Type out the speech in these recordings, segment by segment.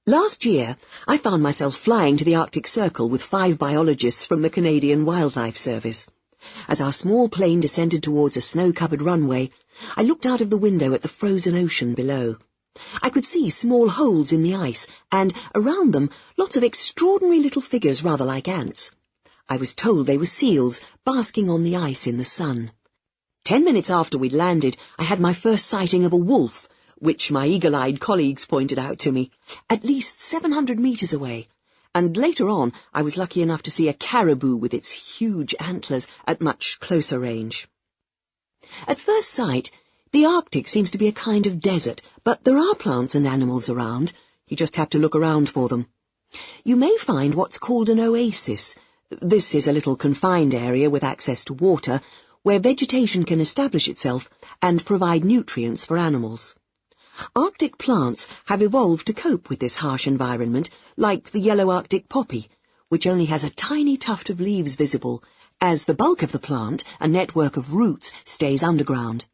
Last year, I found myself flying to the Arctic Circle with 5 biologists from the Canadian Wildlife Service. As our small plane descended towards a snow-covered runway, I looked out of the window at the frozen ocean below. I could see small holes in the ice, and, around them, lots of extraordinary little figures rather like ants. I was told they were seals, basking on the ice in the sun. 10 minutes after we'd landed, I had my first sighting of a wolf, which my eagle-eyed colleagues pointed out to me, at least 700 metres away, and later on I was lucky enough to see a caribou with its huge antlers at much closer range. At first sight, the Arctic seems to be a kind of desert, but there are plants and animals around. You just have to look around for them. You may find what's called an oasis. This is a little confined area with access to water, where vegetation can establish itself and provide nutrients for animals. Arctic plants have evolved to cope with this harsh environment, like the yellow Arctic poppy, which only has a tiny tuft of leaves visible, as the bulk of the plant, a network of roots, stays underground.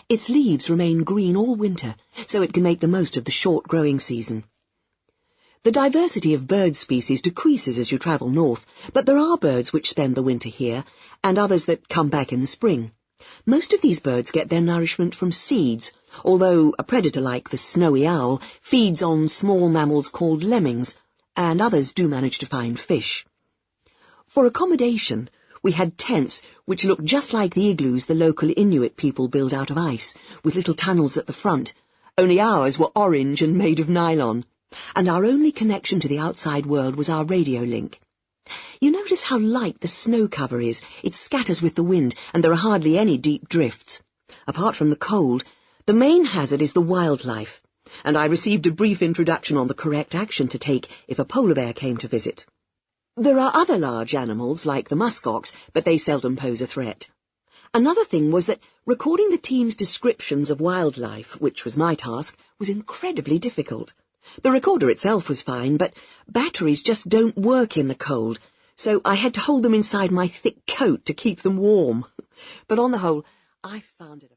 Its leaves remain green all winter, so it can make the most of the short growing season. The diversity of bird species decreases as you travel north, but there are birds which spend the winter here, and others that come back in the spring. Most of these birds get their nourishment from seeds, although a predator like the snowy owl feeds on small mammals called lemmings, and others do manage to find fish. For accommodation, we had tents which looked just like the igloos the local Inuit people build out of ice, with little tunnels at the front, only ours were orange and made of nylon, and our only connection to the outside world was our radio link. You notice how light the snow cover is. It scatters with the wind, and there are hardly any deep drifts. Apart from the cold, the main hazard is the wildlife, and I received a brief introduction on the correct action to take if a polar bear came to visit. There are other large animals, like the muskox, but they seldom pose a threat. Another thing was that recording the team's descriptions of wildlife, which was my task, was incredibly difficult. The recorder itself was fine, but batteries just don't work in the cold, so I had to hold them inside my thick coat to keep them warm. But on the whole, I found it